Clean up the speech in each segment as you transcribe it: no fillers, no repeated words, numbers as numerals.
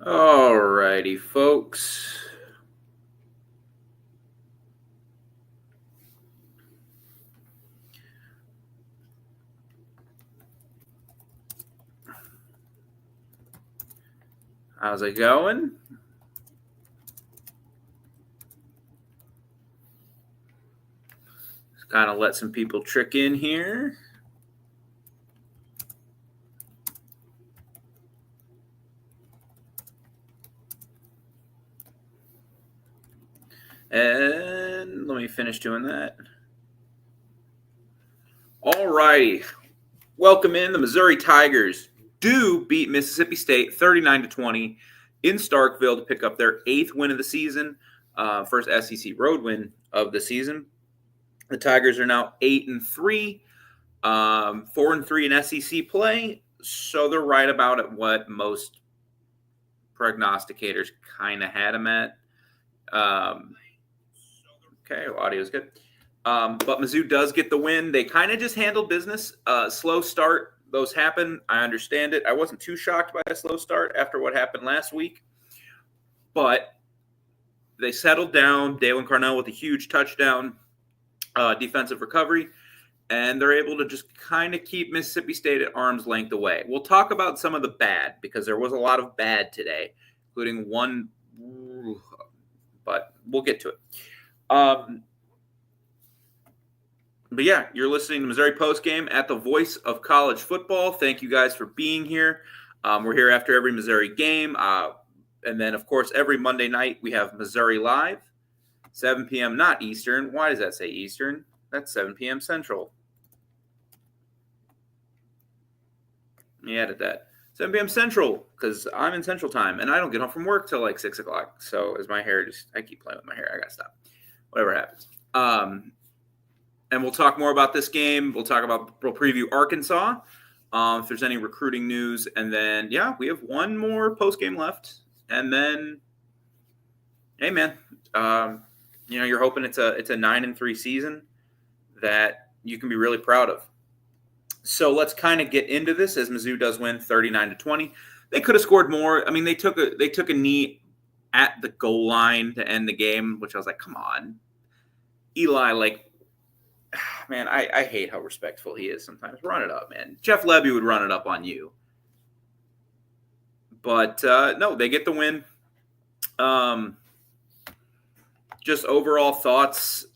All righty, folks. How's it going? Just kind of let some people trick in here. And let me finish doing that. All righty. Welcome in. The Missouri Tigers do beat Mississippi State 39-20 in Starkville to pick up their 8th win of the season, first SEC road win of the season. The Tigers are now 8-3, 4-3 in SEC play, so they're right about at what most prognosticators kind of had them at. Okay, audio is good. But Mizzou does get the win. They kind of just handled business. Slow start, those happen. I understand it. I wasn't too shocked by a slow start after what happened last week. But they settled down. Dalen Carnell with a huge touchdown, defensive recovery. And they're able to just kind of keep Mississippi State at arm's length away. We'll talk about some of the bad because there was a lot of bad today, including one, but we'll get to it. But yeah, you're listening to Missouri Postgame at the voice of college football. Thank you guys for being here. We're here after every Missouri game. And then, of course, every Monday night we have Missouri Live, 7 p.m., not Eastern. Why does that say Eastern? That's 7 p.m. Central. Let me edit that. 7 p.m. Central, because I'm in Central Time, and I don't get home from work till like 6 o'clock. So as my hair I keep playing with my hair. I got to stop. Whatever happens. And we'll talk more about this game. We'll preview Arkansas if there's any recruiting news. And then, yeah, we have one more post-game left. And then, hey, man, you're hoping it's a 9-3 season that you can be really proud of. So let's kind of get into this as Mizzou does win 39-20. They could have scored more. I mean, they took a knee at the goal line to end the game, which I was like, come on. Eli, man, I hate how respectful he is sometimes. Run it up, man. Jeff Lebby would run it up on you. But, no, they get the win. Just overall thoughts,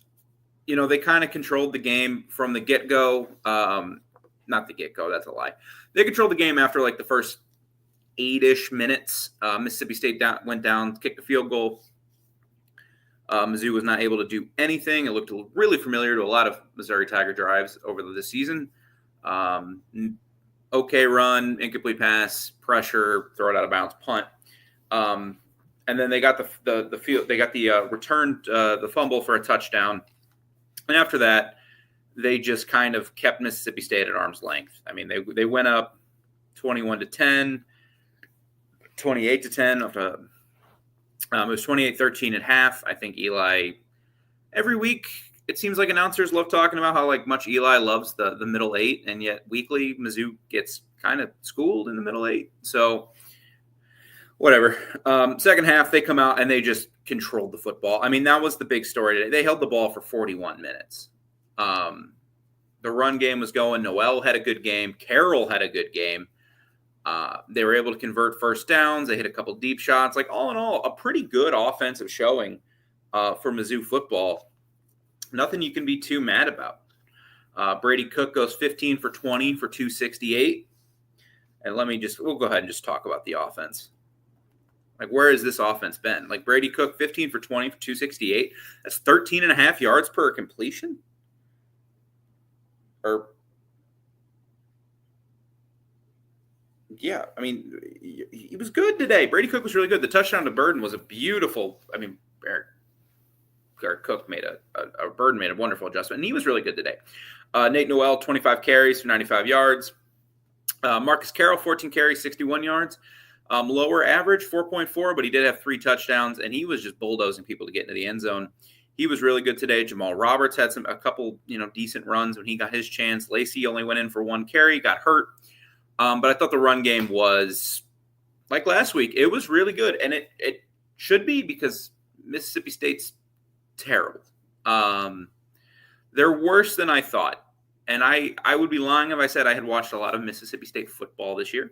they kind of controlled the game from the get-go. Not the get-go, that's a lie. They controlled the game after, the first 8-ish minutes. Mississippi State went down, kicked the field goal. Mizzou was not able to do anything. It looked really familiar to a lot of Missouri Tiger drives over this season. Okay run, incomplete pass, pressure, throw it out of bounds, punt. And then they got the field. They got the returned the fumble for a touchdown. And after that, they just kind of kept Mississippi State at arm's length. I mean, they went up 21-10, 28-10 after. It was 28-13 at half. I think Eli, every week, it seems like announcers love talking about how much Eli loves the middle eight, and yet weekly Mizzou gets kind of schooled in the middle eight. So whatever. Second half, they come out and they just controlled the football. I mean, that was the big story today. They held the ball for 41 minutes. The run game was going. Noel had a good game. Carroll had a good game. They were able to convert first downs. They hit a couple deep shots. All in all, a pretty good offensive showing for Mizzou football. Nothing you can be too mad about. Brady Cook goes 15 for 20 for 268. And we'll go ahead and just talk about the offense. Where has this offense been? Brady Cook, 15 for 20 for 268. That's 13 and a half yards per completion. Yeah, I mean, he was good today. Brady Cook was really good. The touchdown to Burden was a beautiful. I mean, Cook made Burden made a wonderful adjustment, and he was really good today. Nate Noel, 25 carries for 95 yards. Marcus Carroll, 14 carries, 61 yards. Lower average, 4.4, but he did have 3 touchdowns, and he was just bulldozing people to get into the end zone. He was really good today. Jamal Roberts had a couple, decent runs when he got his chance. Lacey only went in for 1 carry, got hurt. But I thought the run game was, like last week, it was really good, and it should be because Mississippi State's terrible. They're worse than I thought, and I would be lying if I said I had watched a lot of Mississippi State football this year.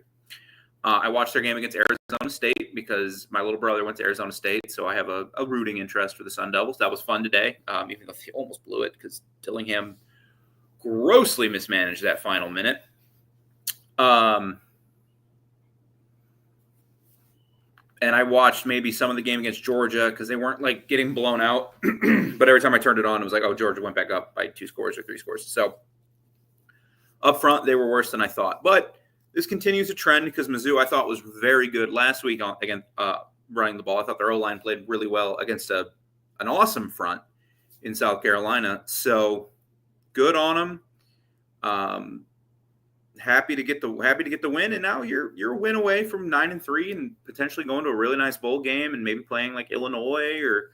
I watched their game against Arizona State because my little brother went to Arizona State, so I have a rooting interest for the Sun Devils. That was fun today, even though they almost blew it because Dillingham grossly mismanaged that final minute. And I watched maybe some of the game against Georgia because they weren't like getting blown out. But every time I turned it on, it was like, oh, Georgia went back up by 2 scores or 3 scores. So up front, they were worse than I thought. But this continues a trend because Mizzou, I thought, was very good last week again running the ball. I thought their O-line played really well against an awesome front in South Carolina. So good on them. Happy to get the win, and now you're a win away from 9-3 and potentially going to a really nice bowl game and maybe playing like Illinois or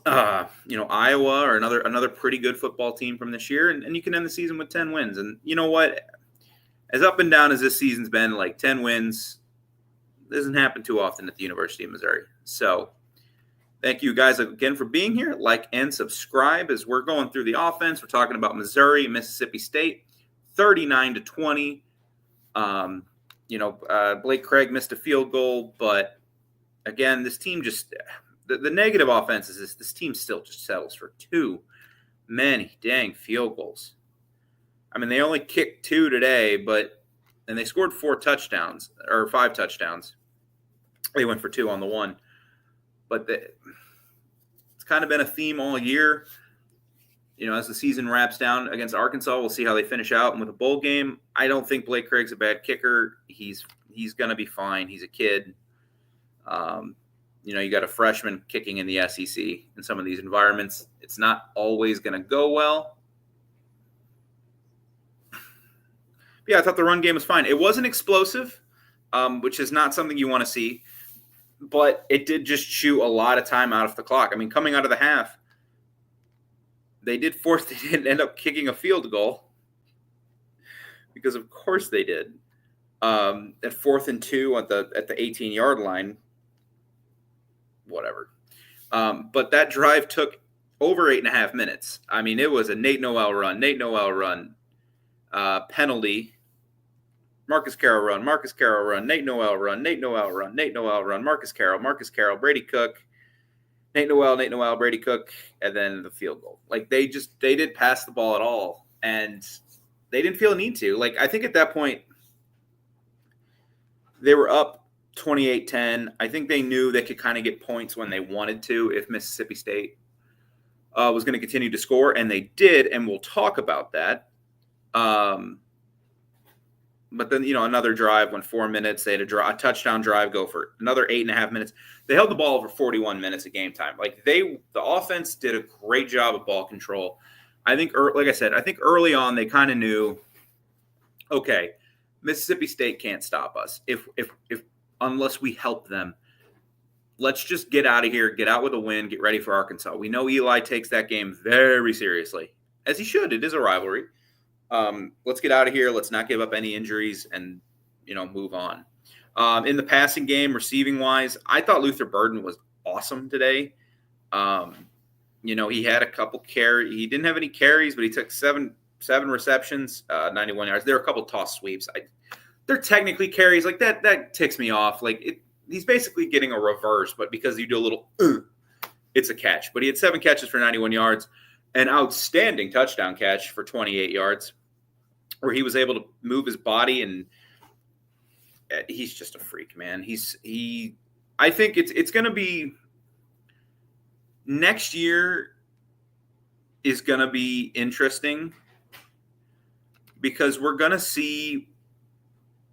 Iowa or another pretty good football team from this year, and you can end the season with 10 wins. And you know what? As up and down as this season's been, like 10 wins doesn't happen too often at the University of Missouri. So thank you guys again for being here. Like and subscribe as we're going through the offense. We're talking about Missouri, Mississippi State. 39-20. Blake Craig missed a field goal, but again, this team just the negative offense is this team still just settles for too many dang field goals. I mean, they only kicked 2 today, and they scored 5 touchdowns. They went for 2 on the one, but it's kind of been a theme all year. As the season wraps down against Arkansas, we'll see how they finish out. And with a bowl game, I don't think Blake Craig's a bad kicker. He's going to be fine. He's a kid. You got a freshman kicking in the SEC in some of these environments. It's not always going to go well. But yeah, I thought the run game was fine. It wasn't explosive, which is not something you want to see. But it did just chew a lot of time out of the clock. I mean, coming out of the half, they didn't end up kicking a field goal because of course they did. At 4th and 2 at the 18-yard line, whatever. But that drive took over 8.5 minutes. I mean, it was a Nate Noel run, penalty, Marcus Carroll run, Nate Noel run, Marcus Carroll, Brady Cook, Nate Noel, Brady Cook, and then the field goal. Like they didn't pass the ball at all, and they didn't feel a need to. Like I think at that point they were up 28-10. I think they knew they could kind of get points when they wanted to if Mississippi State was going to continue to score, and they did, and we'll talk about that. But then, another drive went 4 minutes. They had a touchdown drive go for another 8.5 minutes. They held the ball over 41 minutes of game time. Like the offense did a great job of ball control. I think, like I said, early on they kind of knew, okay, Mississippi State can't stop us if unless we help them. Let's just get out of here, get out with a win, get ready for Arkansas. We know Eli takes that game very seriously, as he should. It is a rivalry. Let's get out of here. Let's not give up any injuries and, move on. In the passing game, receiving wise, I thought Luther Burden was awesome today. He had a couple carries. He didn't have any carries, but he took seven receptions, 91 yards. There were a couple toss sweeps. They're technically carries. Like that ticks me off. Like he's basically getting a reverse, but because you do a little, it's a catch. But he had 7 catches for 91 yards, an outstanding touchdown catch for 28 yards, where he was able to move his body, and he's just a freak, man. I think it's going to be next year is going to be interesting because we're going to see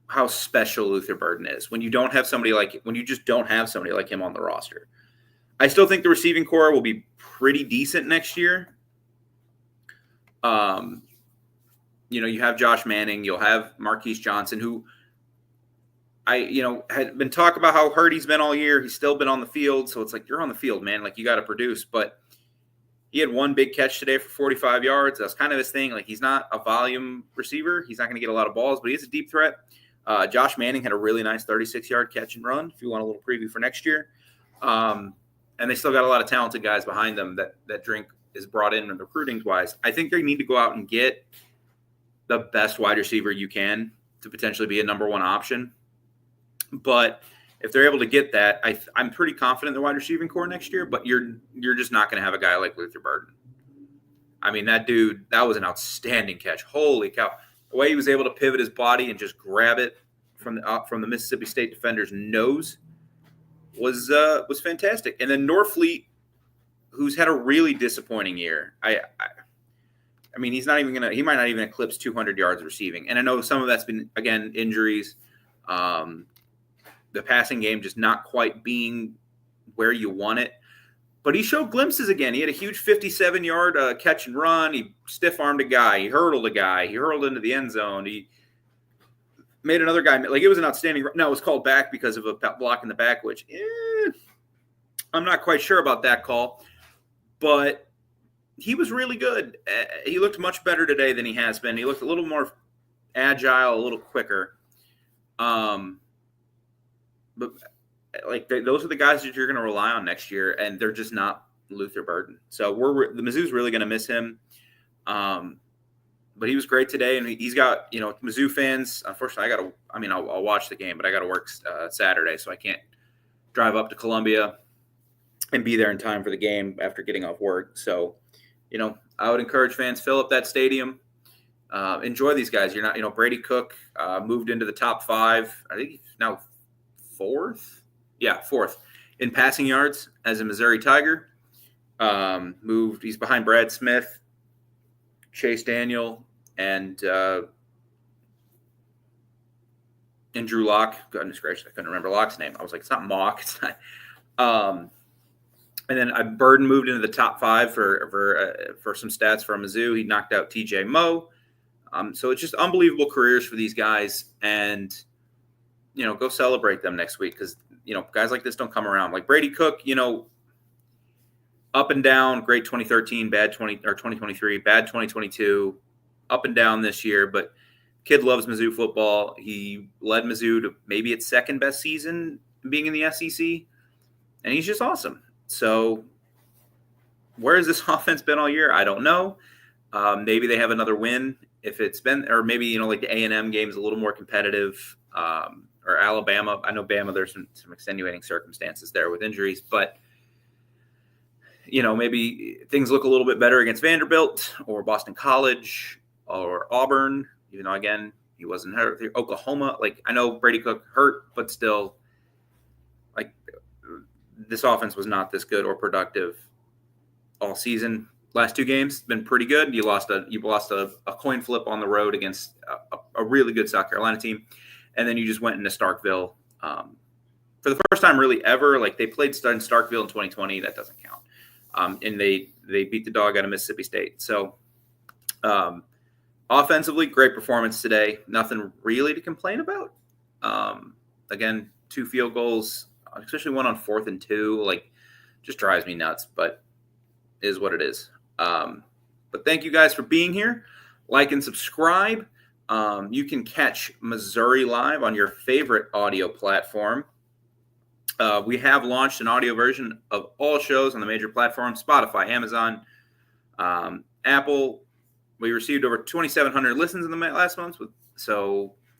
how special Luther Burden is when you just don't have somebody like him on the roster. I still think the receiving core will be pretty decent next year. You have Josh Manning, you'll have Marquise Johnson, who had been talk about how hurt he's been all year. He's still been on the field. So it's like, you're on the field, man. Like you got to produce, but he had 1 big catch today for 45 yards. That's kind of his thing. Like he's not a volume receiver. He's not going to get a lot of balls, but he's a deep threat. Josh Manning had a really nice 36-yard catch and run, if you want a little preview for next year. And they still got a lot of talented guys behind them that Drink is brought in recruiting-wise. I think they need to go out and get the best wide receiver you can to potentially be a number one option. But if they're able to get that, I'm pretty confident in the wide receiving core next year, but you're just not going to have a guy like Luther Burden. I mean, that dude, that was an outstanding catch. Holy cow. The way he was able to pivot his body and just grab it from the Mississippi State defender's nose was fantastic. And then Norfleet, who's had a really disappointing year. I mean, he might not even eclipse 200 yards receiving. And I know some of that's been, again, injuries. The passing game just not quite being where you want it. But he showed glimpses again. He had a huge 57-yard catch and run. He stiff-armed a guy. He hurdled a guy. He hurled into the end zone. He made another guy – like, it was an outstanding – no, it was called back because of a block in the back, which I'm not quite sure about that call. But he was really good. He looked much better today than he has been. He looked a little more agile, a little quicker. But like those are the guys that you're going to rely on next year, and they're just not Luther Burden. So the Mizzou's really going to miss him. But he was great today, and he's got Mizzou fans. Unfortunately, I'll watch the game, but I got to work Saturday, so I can't drive up to Columbia and be there in time for the game after getting off work. So, I would encourage fans, fill up that stadium. Enjoy these guys. You're not, Brady Cook moved into the top 5. I think he's now fourth in passing yards as a Missouri Tiger. He's behind Brad Smith, Chase Daniel, and Drew Lock. Goodness gracious, I couldn't remember Lock's name. I was like, it's not Mock. It's not. And then Burden moved into the top 5 for some stats for Mizzou. He knocked out TJ Moe. So it's just unbelievable careers for these guys, and go celebrate them next week because guys like this don't come around. Like Brady Cook, up and down, great 2013, bad 2023, bad 2022, up and down this year. But kid loves Mizzou football. He led Mizzou to maybe its second best season being in the SEC, and he's just awesome. So where has this offense been all year? I don't know. Maybe they have another win if it's been, or maybe, like the A&M game is a little more competitive, or Alabama. I know Bama, there's some extenuating circumstances there with injuries, but maybe things look a little bit better against Vanderbilt or Boston College or Auburn, even though, again, he wasn't hurt. Oklahoma, like, I know Brady Cook hurt, but still, like, this offense was not this good or productive all season. Last 2 games been pretty good. You lost a coin flip on the road against a really good South Carolina team, and then you just went into Starkville for the first time really ever. Like, they played in Starkville in 2020. That doesn't count. And they beat the dog out of Mississippi State. So offensively, great performance today. Nothing really to complain about. Again, 2 field goals, especially one on 4th and 2, like, just drives me nuts, but is what it is. But thank you guys for being here. Like and subscribe. You can catch Missouri Live on your favorite audio platform. We have launched an audio version of all shows on the major platforms: Spotify, Amazon, Apple. We received over 2,700 listens in the last month.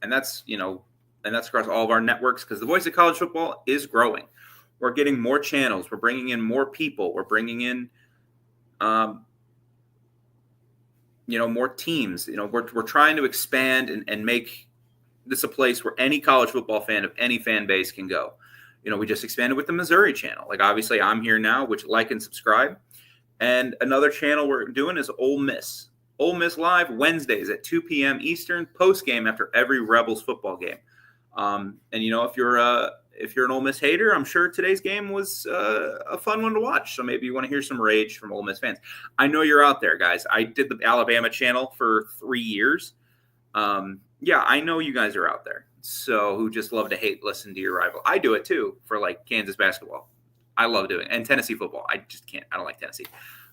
And that's across all of our networks, because the voice of college football is growing. We're getting more channels. We're bringing in more people. We're bringing in, more teams. We're trying to expand and make this a place where any college football fan of any fan base can go. We just expanded with the Missouri channel. Like, obviously, I'm here now, which like and subscribe. And another channel we're doing is Ole Miss. Ole Miss Live, Wednesdays at 2 p.m. Eastern, post-game after every Rebels football game. And, if you're an Ole Miss hater, I'm sure today's game was a fun one to watch. So maybe you want to hear some rage from Ole Miss fans. I know you're out there, guys. I did the Alabama channel for 3 years. Yeah, I know you guys are out there. So who just love to hate listen to your rival. I do it too for, like, Kansas basketball. I love doing it. And Tennessee football. I just can't. I don't like Tennessee.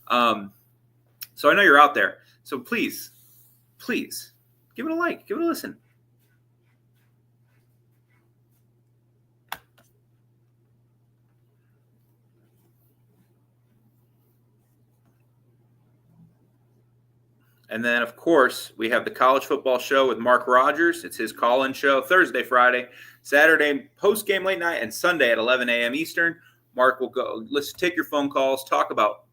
So I know you're out there. So please give it a like. Give it a listen. And then, of course, we have the college football show with Mark Rogers. It's his call-in show Thursday, Friday, Saturday, post-game late night, and Sunday at 11 a.m. Eastern. Mark will go. Let's take your phone calls, talk about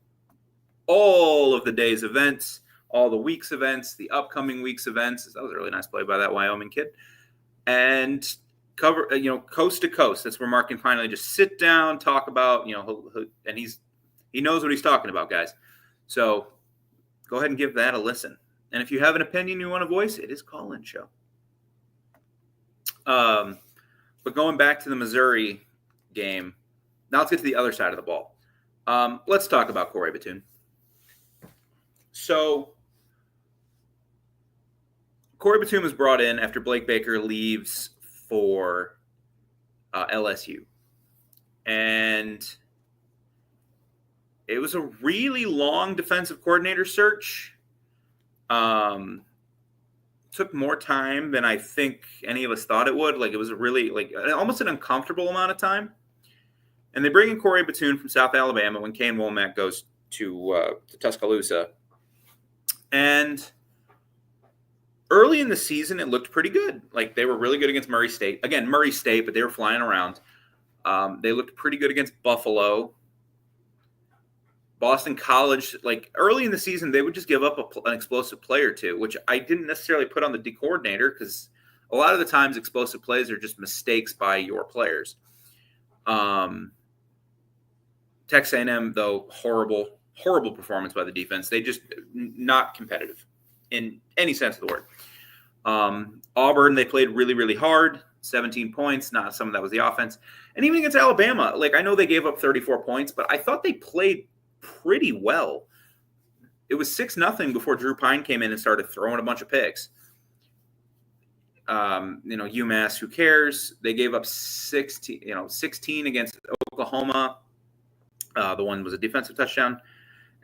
all of the day's events, all the week's events, the upcoming week's events. That was a really nice play by that Wyoming kid. And cover, coast to coast. That's where Mark can finally just sit down, talk about, and he knows what he's talking about, guys. So go ahead and give that a listen. And if you have an opinion you want to voice, it is call-in show. But going back to the Missouri game, now let's get to the other side of the ball. Let's talk about Corey Batoon. So Corey Batoon was brought in after Blake Baker leaves for LSU. And it was a really long defensive coordinator search. Took more time than I think any of us thought it would. Like, it was a really, almost an uncomfortable amount of time. And they bring in Corey Batoon from South Alabama when Kane Womack goes to Tuscaloosa. And early in the season, it looked pretty good. Like, they were really good against Murray State. Again, Murray State, but they were flying around. They looked pretty good against Buffalo. Boston College, like, early in the season, they would just give up an explosive play or two, which I didn't necessarily put on the D coordinator because a lot of the times explosive plays are just mistakes by your players. Texas A&M, though, horrible performance by the defense. They just not competitive in any sense of the word. Auburn, they played really, really hard, 17 points. Not some of that was the offense. And even against Alabama, like, I know they gave up 34 points, but I thought they played pretty well. It was 6-0 before Drew Pine came in and started throwing a bunch of picks. UMass, who cares? They gave up 16 against Oklahoma. The one was a defensive touchdown.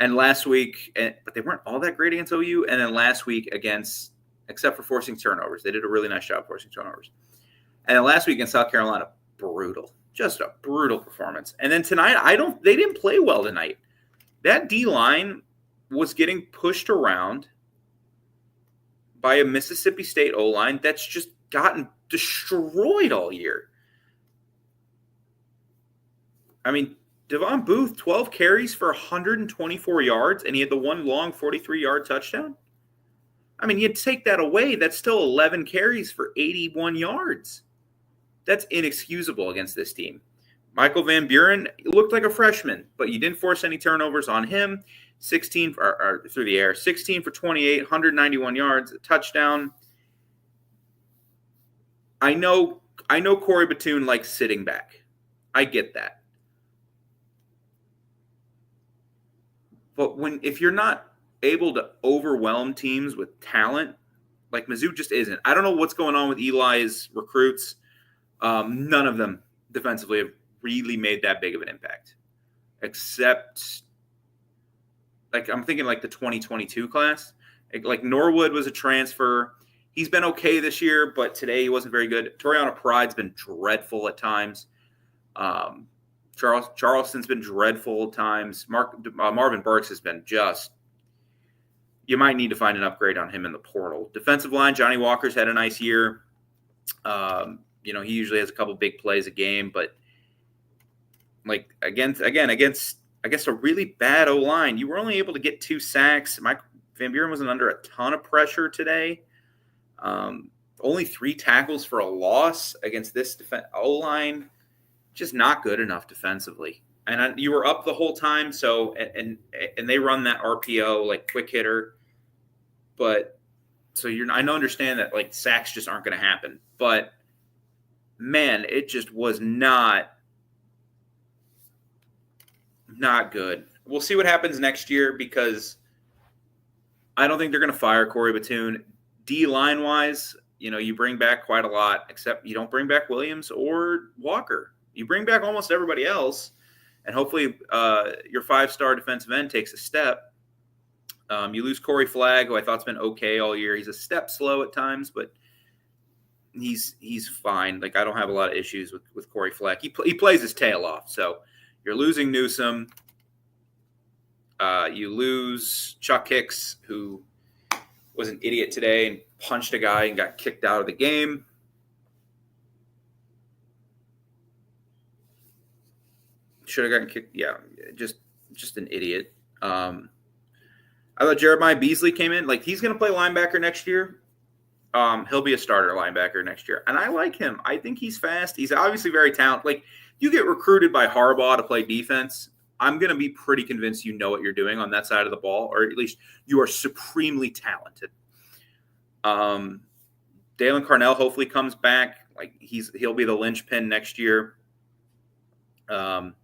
And last week, but they weren't all that great against OU. And then last week except for forcing turnovers, they did a really nice job forcing turnovers. And then last week against South Carolina, brutal, just a brutal performance. And then tonight, they didn't play well tonight. That D-line was getting pushed around by a Mississippi State O-line that's just gotten destroyed all year. I mean, Devon Booth, 12 carries for 124 yards, and he had the one long 43-yard touchdown. I mean, you take that away, that's still 11 carries for 81 yards. That's inexcusable against this team. Michael Van Buren looked like a freshman, but you didn't force any turnovers on him. 16 through the air, 16 for 28, 191 yards, a touchdown. I know Corey Batoon likes sitting back. I get that. But if you're not able to overwhelm teams with talent, like Mizzou just isn't. I don't know what's going on with Eli's recruits. None of them defensively have really made that big of an impact, except like I'm thinking like the 2022 class. Like Norwood was a transfer. He's been okay this year, but today he wasn't very good. Toriano Pride's been dreadful at times. Charleston's been dreadful at times. Marvin Burks has been just – you might need to find an upgrade on him in the portal. Defensive line, Johnny Walker's had a nice year. He usually has a couple big plays a game, but like against I guess a really bad O-line, you were only able to get 2 sacks. Mike Van Buren wasn't under a ton of pressure today. Only 3 tackles for a loss against this O-line. Just not good enough defensively. And you were up the whole time, so and they run that RPO like quick hitter, but so I understand that like sacks just aren't going to happen, but man, it just was not good. We'll see what happens next year because I don't think they're going to fire Corey Batoon. D-line wise, you bring back quite a lot, except you don't bring back Williams or Walker. You bring back almost everybody else, and hopefully your 5-star defensive end takes a step. You lose Corey Flagg, who I thought's been okay all year. He's a step slow at times, but he's fine. Like, I don't have a lot of issues with Corey Flagg. He plays his tail off. So you're losing Newsome. You lose Chuck Hicks, who was an idiot today and punched a guy and got kicked out of the game. Should have gotten kicked. Yeah, just an idiot. I thought Jeremiah Beasley came in. Like, he's going to play linebacker next year. He'll be a starter linebacker next year. And I like him. I think he's fast. He's obviously very talented. Like, you get recruited by Harbaugh to play defense, I'm going to be pretty convinced you know what you're doing on that side of the ball, or at least you are supremely talented. Dalen Carnell hopefully comes back. Like, he'll be the linchpin next year. But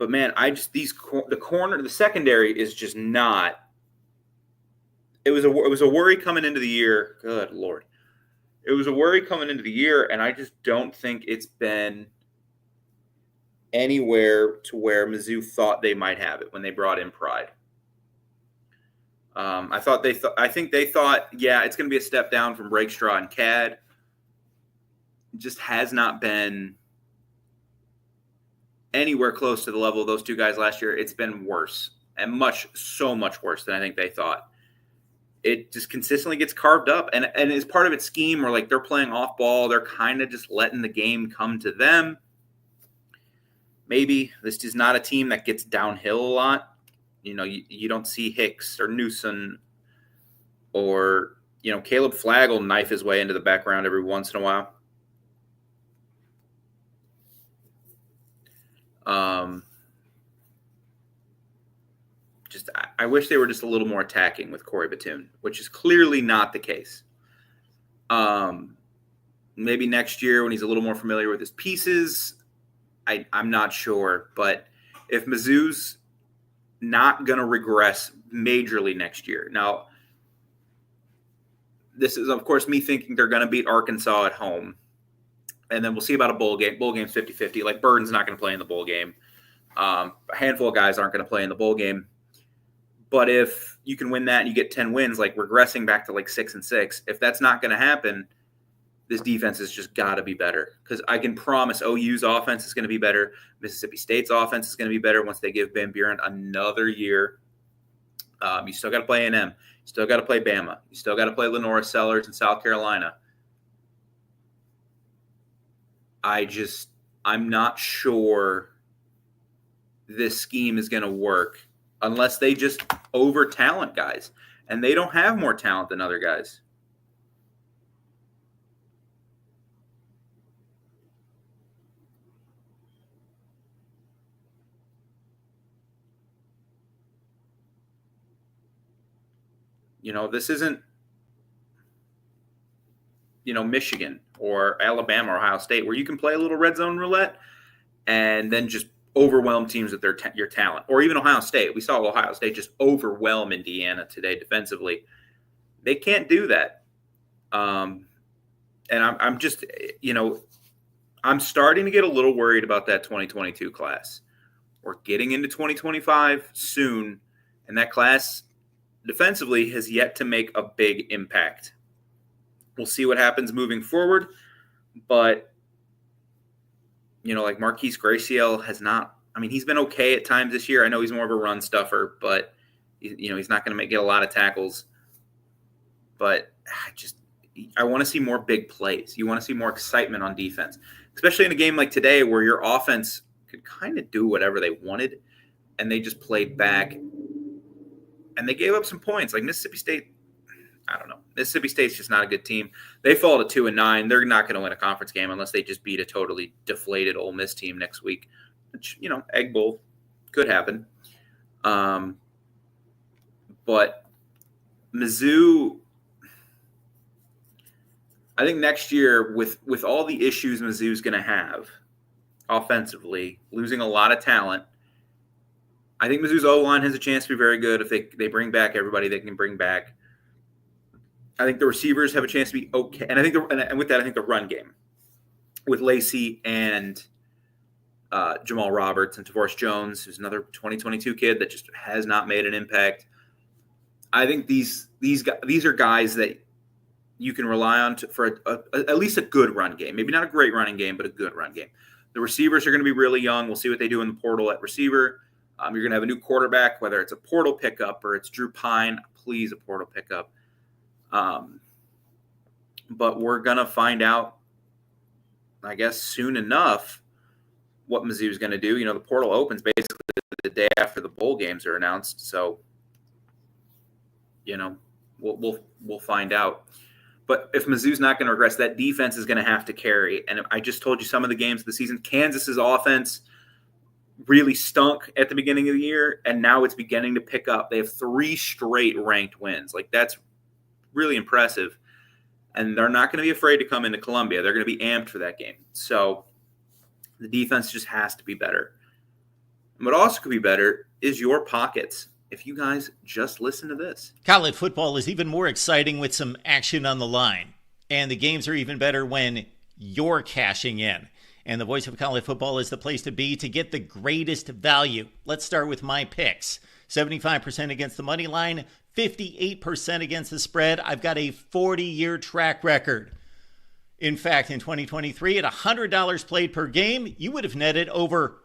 man, the secondary is just not. It was a worry coming into the year. Good Lord. It was a worry coming into the year, and I just don't think it's been anywhere to where Mizzou thought they might have it when they brought in Pride. I think they thought, yeah, it's going to be a step down from Rakestraw and Cad. It just has not been anywhere close to the level of those two guys last year. It's been worse, and so much worse than I think they thought. It just consistently gets carved up, and it's part of its scheme where, like, they're playing off ball. They're kind of just letting the game come to them. Maybe this is not a team that gets downhill a lot. You know, you don't see Hicks or Newsom or, you know, Caleb Flagg will knife his way into the background every once in a while. I wish they were just a little more attacking with Corey Batoon, which is clearly not the case. Maybe next year when he's a little more familiar with his pieces, I'm not sure. But if Mizzou's not going to regress majorly next year. Now, this is, of course, me thinking they're going to beat Arkansas at home. And then we'll see about a bowl game. Bowl game's 50-50. Like, Burden's not going to play in the bowl game. A handful of guys aren't going to play in the bowl game. But if you can win that and you get 10 wins, like regressing back to like 6-6, if that's not going to happen, this defense has just got to be better. Because I can promise OU's offense is going to be better. Mississippi State's offense is going to be better once they give Van Buren another year. You still got to play A&M. You still got to play Bama. You still got to play Lenora Sellers in South Carolina. I'm not sure this scheme is going to work unless they just over-talent guys. And they don't have more talent than other guys. You know, this isn't, you know, Michigan or Alabama or Ohio State where you can play a little red zone roulette and then just overwhelm teams with your talent. Or even Ohio State. We saw Ohio State just overwhelm Indiana today defensively. They can't do that. And I'm just, you know, I'm starting to get a little worried about that 2022 class. We're getting into 2025 soon, and that class defensively has yet to make a big impact. We'll see what happens moving forward, but you know, like Marquise Graciel has not. I mean, he's been okay at times this year. I know he's more of a run stuffer, but you know, he's not going to get a lot of tackles. But I want to see more big plays. You want to see more excitement on defense, especially in a game like today where your offense could kind of do whatever they wanted, and they just played back. And they gave up some points. Like Mississippi State, I don't know. Mississippi State's just not a good team. They fall to 2-9. They're not going to win a conference game unless they just beat a totally deflated Ole Miss team next week. Which, you know, Egg Bowl could happen. But Mizzou, I think next year with all the issues Mizzou's going to have offensively, losing a lot of talent, I think Mizzou's O-line has a chance to be very good if they bring back everybody they can bring back. I think the receivers have a chance to be okay. And I think and with that, I think the run game with Lacey and Jamal Roberts and Tavares Jones, who's another 2022 kid that just has not made an impact. I think these are guys that you can rely on for at least a good run game. Maybe not a great running game, but a good run game. The receivers are going to be really young. We'll see what they do in the portal at receiver. You're going to have a new quarterback, whether it's a portal pickup or it's Drew Pine. Please, a portal pickup. But we're going to find out, I guess, soon enough what Mizzou's going to do. You know, the portal opens basically the day after the bowl games are announced. So, you know, we'll find out. But if Mizzou's not going to regress, that defense is going to have to carry. And I just told you some of the games of the season. Kansas's offense really stunk at the beginning of the year, and now it's beginning to pick up. They have 3 straight ranked wins. Like, that's really impressive. And they're not going to be afraid to come into Columbia. They're going to be amped for that game. So the defense just has to be better. And what also could be better is your pockets. If you guys just listen to this. College football is even more exciting with some action on the line. And the games are even better when you're cashing in. And the Voice of College Football is the place to be to get the greatest value. Let's start with my picks. 75% against the money line, 58% against the spread. I've got a 40-year track record. In fact, in 2023, at $100 played per game, you would have netted over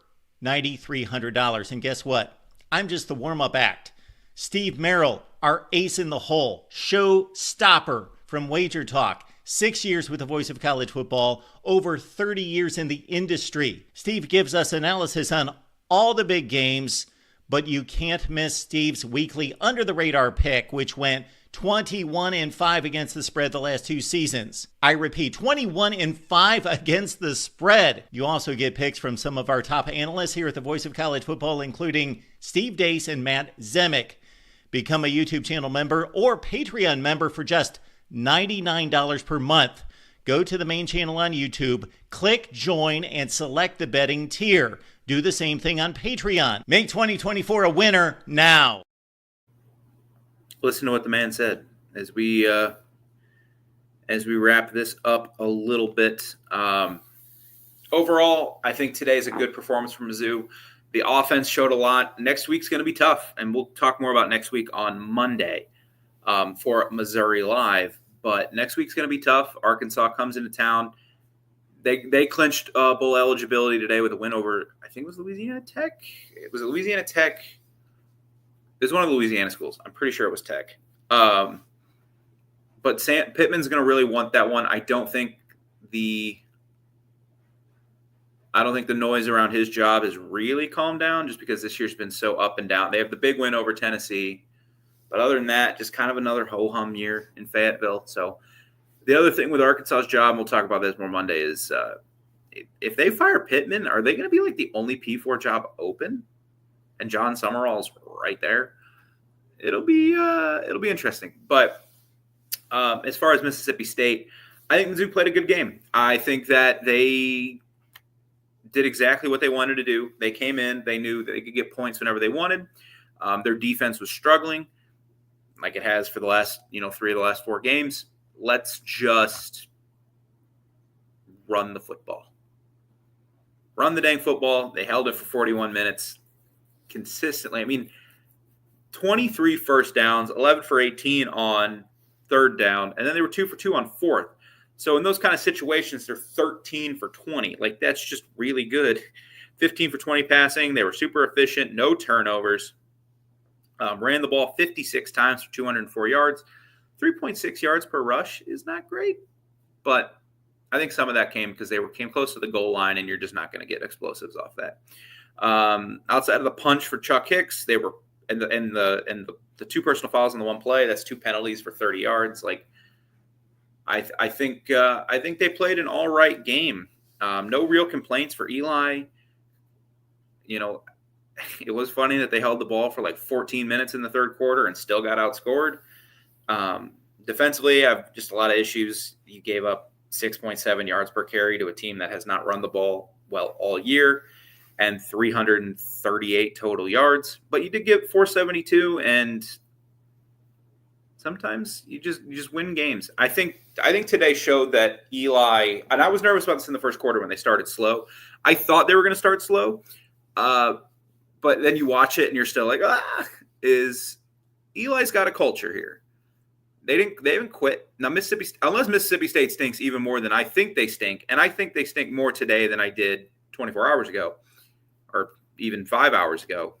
$9,300. And guess what? I'm just the warm-up act. Steve Merrill, our ace in the hole, show stopper from Wager Talk. 6 years with the Voice of College Football, over 30 years in the industry. Steve gives us analysis on all the big games, but you can't miss Steve's weekly under-the-radar pick, which went 21-5 against the spread the last 2 seasons. I repeat, 21-5 against the spread. You also get picks from some of our top analysts here at the Voice of College Football, including Steve Dace and Matt Zemek. Become a YouTube channel member or Patreon member for just $99 per month. Go to the main channel on YouTube, click join, and select the betting tier. Do the same thing on Patreon. Make 2024 a winner now. Listen to what the man said as we wrap this up a little bit. Overall, I think today is a good performance from Mizzou. The offense showed a lot. Next week's going to be tough, and we'll talk more about next week on Monday for Missouri Live. But next week's going to be tough. Arkansas comes into town. They clinched bowl eligibility today with a win over, I think it was Louisiana Tech. It was Louisiana Tech. It was one of the Louisiana schools. I'm pretty sure it was Tech. But Pittman's going to really want that one. I don't think the noise around his job has really calmed down just because this year's been so up and down. They have the big win over Tennessee. But other than that, just kind of another ho-hum year in Fayetteville. So the other thing with Arkansas's job, and we'll talk about this more Monday, is if they fire Pittman, are they going to be like the only P4 job open? And John Summerall's right there. It'll be interesting. But as far as Mississippi State, I think Mizzou played a good game. I think that they did exactly what they wanted to do. They came in. They knew that they could get points whenever they wanted. Their defense was struggling, like it has for the last 3 of the last 4 games. Let's just run the football. Run the dang football. They held it for 41 minutes consistently. I mean, 23 first downs, 11 for 18 on third down, and then they were 2 for 2 on fourth. So in those kind of situations, they're 13 for 20. Like, that's just really good. 15 for 20 passing. They were super efficient, no turnovers. Ran the ball 56 times for 204 yards. 3.6 yards per rush is not great, but I think some of that came because they came close to the goal line, and you're just not going to get explosives off that. Outside of the punch for Chuck Hicks, they were and the 2 personal fouls in the 1 play. That's 2 penalties for 30 yards. Like, I think they played an all right game. No real complaints for Eli. It was funny that they held the ball for like 14 minutes in the third quarter and still got outscored. Defensively, I have just a lot of issues. You gave up 6.7 yards per carry to a team that has not run the ball well all year, and 338 total yards. But you did get 472, and sometimes you just win games. I think today showed that Eli, and I was nervous about this in the first quarter when they started slow. I thought they were going to start slow, but then you watch it and you're still like, Eli's got a culture here. They haven't quit. Now unless Mississippi State stinks even more than I think they stink, and I think they stink more today than I did 24 hours ago, or even 5 hours ago.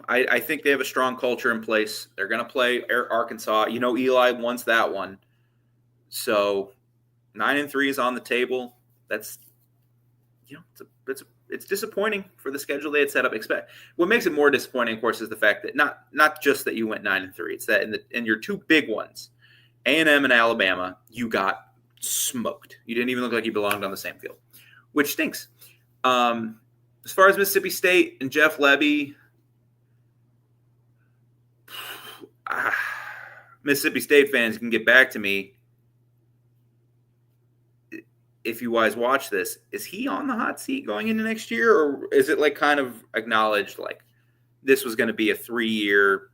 I think they have a strong culture in place. They're going to play Arkansas. Eli wants that one. So 9-3 is on the table. That's, it's disappointing for the schedule they had set up. What makes it more disappointing, of course, is the fact that not just that you went 9-3. It's that in your two big ones, A&M and Alabama, you got smoked. You didn't even look like you belonged on the same field, which stinks. As far as Mississippi State and Jeff Lebby, Mississippi State fans can get back to me if you guys watch this. Is he on the hot seat going into next year, or is it like kind of acknowledged like this was going to be a 3-year,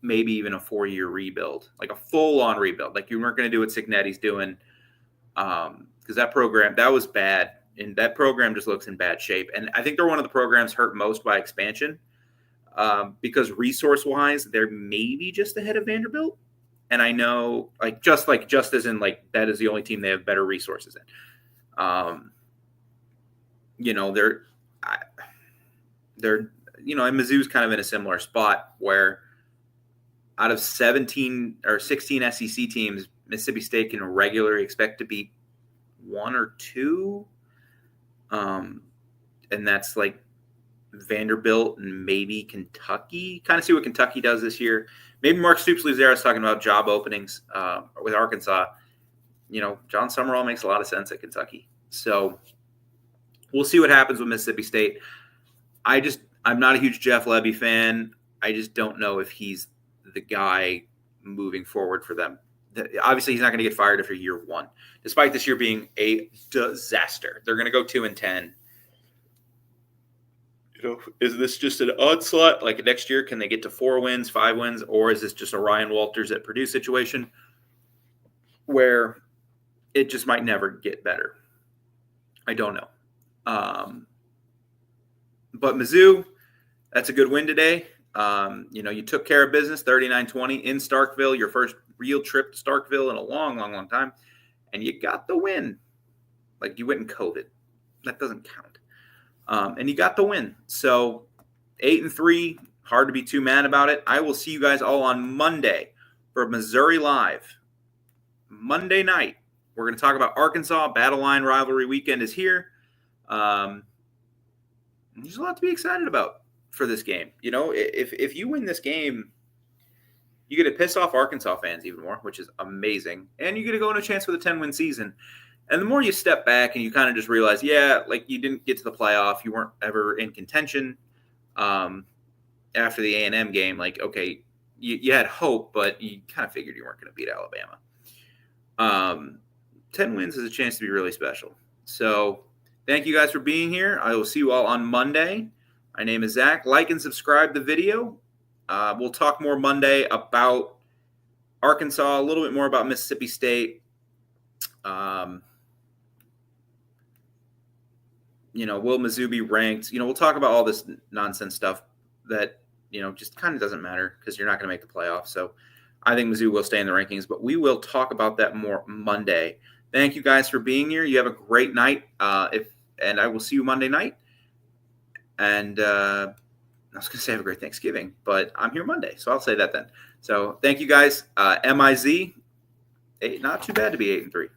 maybe even a 4-year rebuild, like a full-on rebuild, like you weren't going to do what Cignetti's doing, because that program, that was bad, and that program just looks in bad shape. And I think they're one of the programs hurt most by expansion, because resource-wise, they're maybe just ahead of Vanderbilt. And I know, just as in that is the only team they have better resources in. And Mizzou's kind of in a similar spot where out of 17 or 16 SEC teams, Mississippi State can regularly expect to beat 1 or 2. And that's like Vanderbilt and maybe Kentucky. Kind of see what Kentucky does this year. Maybe Mark Stoops leaves there. I was talking about job openings with Arkansas. John Summerall makes a lot of sense at Kentucky. So we'll see what happens with Mississippi State. I'm not a huge Jeff Lebby fan. I just don't know if he's the guy moving forward for them. Obviously, he's not going to get fired after year 1, despite this year being a disaster. They're going to go 2-10. Is this just an onslaught? Like next year, can they get to 4 wins, 5 wins, or is this just a Ryan Walters at Purdue situation where it just might never get better? I don't know. But Mizzou, that's a good win today. You took care of business, 39-20 in Starkville, your first real trip to Starkville in a long, long, long time, and you got the win. Like you went in COVID. That doesn't count. And you got the win. So 8-3, hard to be too mad about it. I will see you guys all on Monday for Missouri Live. Monday night, we're going to talk about Arkansas. Battle Line rivalry weekend is here. There's a lot to be excited about for this game. If you win this game, you get to piss off Arkansas fans even more, which is amazing. And you get to go in a chance with a 10-win season. And the more you step back and you kind of just realize, you didn't get to the playoff. You weren't ever in contention after the A&M game. Okay, you had hope, but you kind of figured you weren't going to beat Alabama. 10 wins is a chance to be really special. So thank you guys for being here. I will see you all on Monday. My name is Zach. Like and subscribe the video. We'll talk more Monday about Arkansas, a little bit more about Mississippi State. Will Mizzou be ranked? We'll talk about all this nonsense stuff that, just kind of doesn't matter because you're not going to make the playoffs. So I think Mizzou will stay in the rankings, but we will talk about that more Monday. Thank you guys for being here. You have a great night. And I will see you Monday night. And I was going to say have a great Thanksgiving, but I'm here Monday, so I'll say that then. So thank you guys. MIZ, not too bad to be 8-3.